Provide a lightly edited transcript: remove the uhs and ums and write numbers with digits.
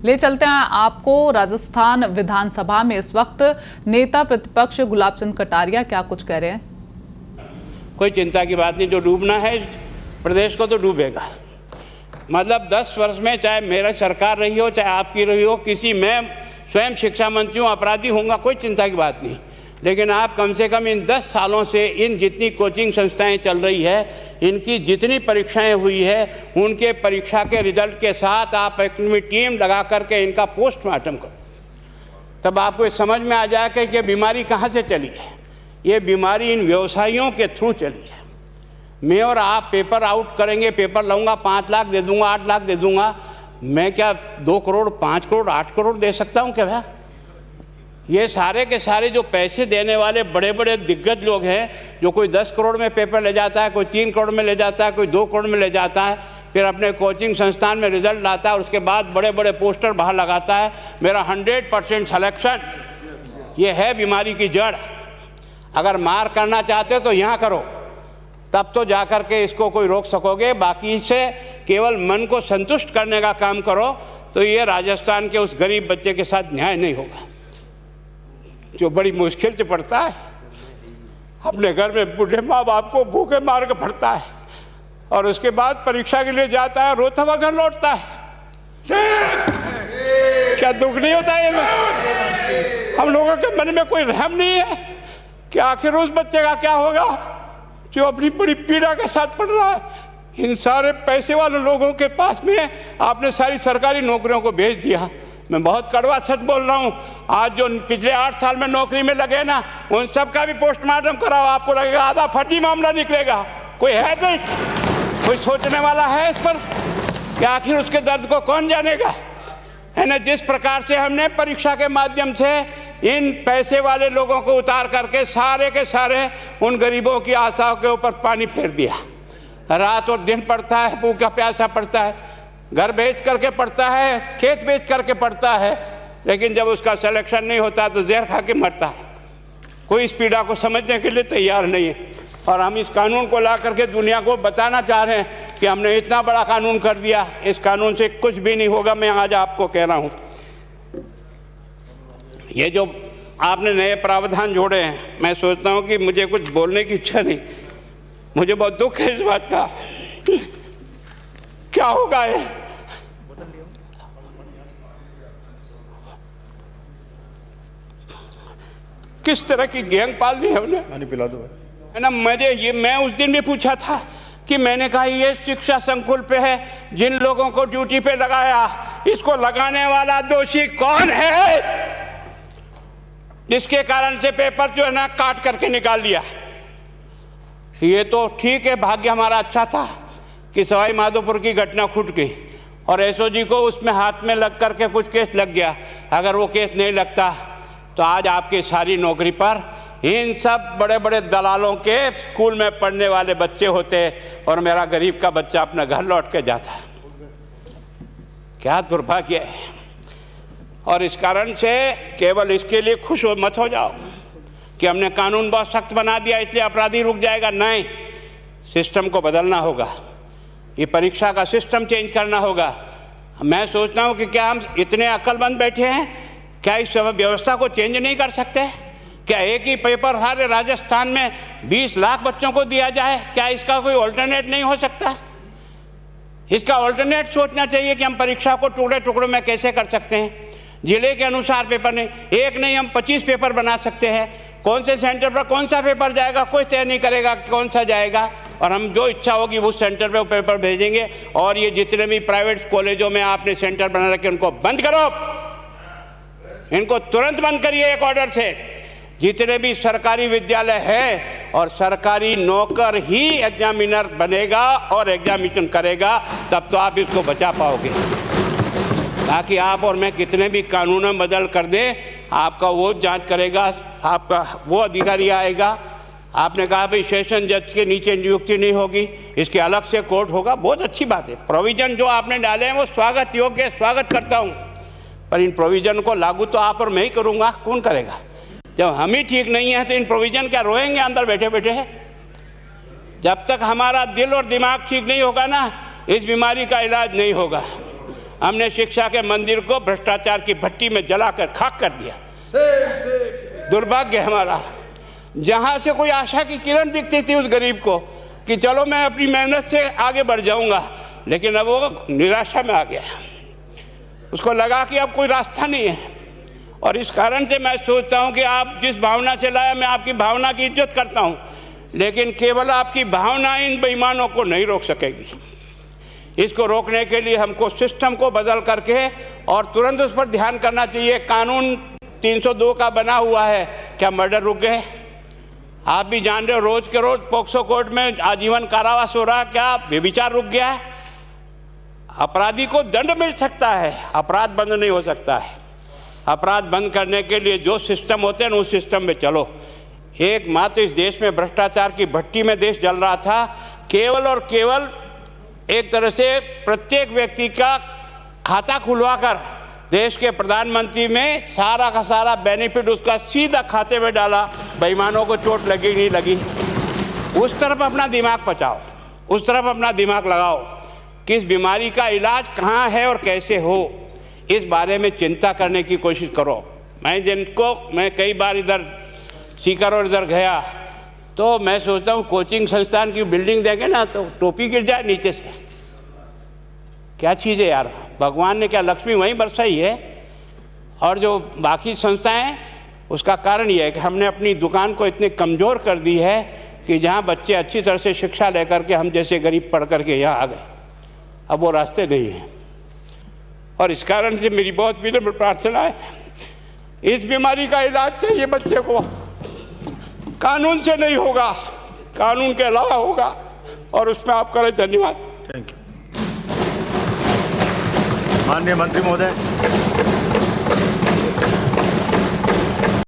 ले चलते हैं आपको राजस्थान विधानसभा में इस वक्त नेता प्रतिपक्ष गुलाब चंद कटारिया क्या कुछ कह रहे हैं। कोई चिंता की बात नहीं, जो डूबना है प्रदेश को तो डूबेगा। मतलब 10 वर्ष में चाहे मेरा सरकार रही हो चाहे आपकी रही हो, किसी मैं स्वयं शिक्षा मंत्री हूँ, अपराधी होऊंगा, कोई चिंता की बात नहीं। लेकिन आप कम से कम इन 10 सालों से इन जितनी कोचिंग संस्थाएं चल रही है, इनकी जितनी परीक्षाएं हुई है, उनके परीक्षा के रिजल्ट के साथ आप एक टीम लगा करके इनका पोस्टमार्टम करो, तब आपको समझ में आ जाएगा कि ये बीमारी कहाँ से चली है। ये बीमारी इन व्यवसायियों के थ्रू चली है। मैं और आप पेपर आउट करेंगे, पेपर लाऊंगा, 5 लाख दे दूंगा, 8 लाख दे दूंगा, मैं क्या 2 करोड़ 5 करोड़ 8 करोड़ दे सकता हूँ क्या भैया? ये सारे के सारे जो पैसे देने वाले बड़े बड़े दिग्गज लोग हैं, जो कोई 10 करोड़ में पेपर ले जाता है, कोई 3 करोड़ में ले जाता है, कोई 2 करोड़ में ले जाता है, फिर अपने कोचिंग संस्थान में रिजल्ट लाता है, उसके बाद बड़े बड़े पोस्टर बाहर लगाता है, मेरा 100% सिलेक्शन। ये है बीमारी की जड़। अगर मार करना चाहते हो तो यहाँ करो, तब तो जा कर के इसको कोई रोक सकोगे। बाकी से केवल मन को संतुष्ट करने का काम करो तो ये राजस्थान के उस गरीब बच्चे के साथ न्याय नहीं होगा, जो बड़ी मुश्किल से पढ़ता है, अपने घर में बूढ़े माँ बाप को भूखे मार के पढ़ता है और उसके बाद परीक्षा के लिए जाता है, रोता हुआ घर लौटता है। क्या दुख नहीं होता है? हम लोगों के मन में कोई रहम नहीं है कि आखिर उस बच्चे का क्या होगा जो अपनी बड़ी पीड़ा के साथ पढ़ रहा है। इन सारे पैसे वाले लोगों के पास में आपने सारी सरकारी नौकरियों को भेज दिया। मैं बहुत कड़वा सच बोल रहा हूँ। आज जो पिछले 8 साल में नौकरी में लगे ना, उन सब का भी पोस्टमार्टम कराओ, आपको लगेगा आधा फर्जी मामला निकलेगा। कोई है नहीं, कोई सोचने वाला है इस पर कि आखिर उसके दर्द को कौन जानेगा, है ना। जिस प्रकार से हमने परीक्षा के माध्यम से इन पैसे वाले लोगों को उतार करके सारे के सारे उन गरीबों की आशाओं के ऊपर पानी फेर दिया। रात और दिन पढ़ता है, भूखा प्यासा पढ़ता है, घर बेच करके पढ़ता है, खेत बेच करके पढ़ता है, लेकिन जब उसका सिलेक्शन नहीं होता तो जहर खा के मरता है। कोई इस पीड़ा को समझने के लिए तैयार नहीं है। और हम इस कानून को ला करके दुनिया को बताना चाह रहे हैं कि हमने इतना बड़ा कानून कर दिया, इस कानून से कुछ भी नहीं होगा। मैं आज आपको कह रहा हूँ, ये जो आपने नए प्रावधान जोड़े हैं, मैं सोचता हूँ कि मुझे कुछ बोलने की इच्छा नहीं, मुझे बहुत दुख है इस बात का। क्या होगा ये? किस तरह की गैंग पाल ली है उन्हें? पानी पिला दो, है ना। मैं उस दिन भी पूछा था कि मैंने कहा ये शिक्षा संकुल पे है, जिन लोगों को ड्यूटी पे लगाया, इसको लगाने वाला दोषी कौन है, जिसके कारण से पेपर जो है ना काट करके निकाल दिया। ये तो ठीक है, भाग्य हमारा अच्छा था कि सवाई माधोपुर की घटना फूट गई और एसओजी को उसमें हाथ में लग करके कुछ केस लग गया। अगर वो केस नहीं लगता तो आज आपकी सारी नौकरी पर इन सब बड़े बड़े दलालों के स्कूल में पढ़ने वाले बच्चे होते और मेरा गरीब का बच्चा अपना घर लौट के जाता। क्या दुर्भाग्य है। और इस कारण से केवल इसके लिए खुश मत हो जाओ कि हमने कानून बहुत सख्त बना दिया इसलिए अपराधी रुक जाएगा। नहीं, सिस्टम को बदलना होगा, ये परीक्षा का सिस्टम चेंज करना होगा। मैं सोचता हूँ कि क्या हम इतने अक्लमंद बैठे हैं, क्या इस व्यवस्था को चेंज नहीं कर सकते? क्या एक ही पेपर हर राजस्थान में 20 लाख बच्चों को दिया जाए? क्या इसका कोई ऑल्टरनेट नहीं हो सकता? इसका ऑल्टरनेट सोचना चाहिए कि हम परीक्षा को टुकड़े टुकड़ों में कैसे कर सकते हैं। जिले के अनुसार पेपर नहीं, एक नहीं हम 25 पेपर बना सकते हैं। कौन से सेंटर पर कौन सा पेपर जाएगा कोई तय नहीं करेगा कि कौन सा जाएगा, और हम जो इच्छा होगी उस सेंटर पे वो पेपर भेजेंगे। और ये जितने भी प्राइवेट कॉलेजों में आपने सेंटर बना रखे उनको बंद करो, इनको तुरंत बंद करिए एक ऑर्डर से। जितने भी सरकारी विद्यालय है और सरकारी नौकर ही एग्जामिनर बनेगा और एग्जामिनेशन करेगा, तब तो आप इसको बचा पाओगे। ताकि आप और मैं कितने भी कानून बदल कर दें, आपका वो जांच करेगा, आपका वो अधिकारी आएगा। आपने कहा भाई सेशन जज के नीचे नियुक्ति नहीं होगी, इसके अलग से कोर्ट होगा, बहुत अच्छी बात है। प्रोविजन जो आपने डाले हैं वो स्वागत योग्य, स्वागत करता हूँ, पर इन प्रोविजन को लागू तो आप और मैं ही करूँगा, कौन करेगा? जब हम ही ठीक नहीं है तो इन प्रोविजन क्या रोएंगे अंदर बैठे बैठे? जब तक हमारा दिल और दिमाग ठीक नहीं होगा ना, इस बीमारी का इलाज नहीं होगा। हमने शिक्षा के मंदिर को भ्रष्टाचार की भट्टी में जलाकर खाक कर दिया। दुर्भाग्य हमारा, जहाँ से कोई आशा की किरण दिखती थी उस गरीब को कि चलो मैं अपनी मेहनत से आगे बढ़ जाऊंगा, लेकिन अब वो निराशा में आ गया। उसको लगा कि अब कोई रास्ता नहीं है। और इस कारण से मैं सोचता हूं कि आप जिस भावना से लाया, मैं आपकी भावना की इज्जत करता हूं, लेकिन केवल आपकी भावना इन बेईमानों को नहीं रोक सकेगी। इसको रोकने के लिए हमको सिस्टम को बदल करके और तुरंत उस पर ध्यान करना चाहिए। कानून 302 का बना हुआ है, क्या मर्डर रुक गए? आप भी जान रहे हो, रोज के रोज पोक्सो कोर्ट में आजीवन कारावास हो रहा, क्या व्यभिचार रुक गया है? अपराधी को दंड मिल सकता है, अपराध बंद नहीं हो सकता है। अपराध बंद करने के लिए जो सिस्टम होते हैं उस सिस्टम में चलो। एकमात्र इस देश में भ्रष्टाचार की भट्टी में देश जल रहा था। केवल और केवल एक तरह से प्रत्येक व्यक्ति का खाता खुलवाकर देश के प्रधानमंत्री में सारा का सारा बेनिफिट उसका सीधा खाते में डाला। बेईमानों को चोट लगी नहीं लगी, उस तरफ अपना दिमाग बचाओ, उस तरफ अपना दिमाग लगाओ। किस बीमारी का इलाज कहाँ है और कैसे हो, इस बारे में चिंता करने की कोशिश करो। मैं कई बार इधर सीकर और इधर गया तो मैं सोचता हूँ कोचिंग संस्थान की बिल्डिंग देखें ना तो टोपी गिर जाए नीचे से। क्या चीज़ है यार, भगवान ने क्या लक्ष्मी वहीं बरसाई है। और जो बाकी संस्थाएं, उसका कारण यह है कि हमने अपनी दुकान को इतनी कमज़ोर कर दी है कि जहाँ बच्चे अच्छी तरह से शिक्षा लेकर के हम जैसे गरीब पढ़ करके यहाँ आ गए, अब वो रास्ते नहीं हैं। और इस कारण से मेरी बहुत विनम्र प्रार्थना है, इस बीमारी का इलाज चाहिए बच्चे को, कानून से नहीं होगा, कानून के अलावा होगा। और उसमें आप करें। धन्यवाद। Thank you. माननीय मंत्री महोदय।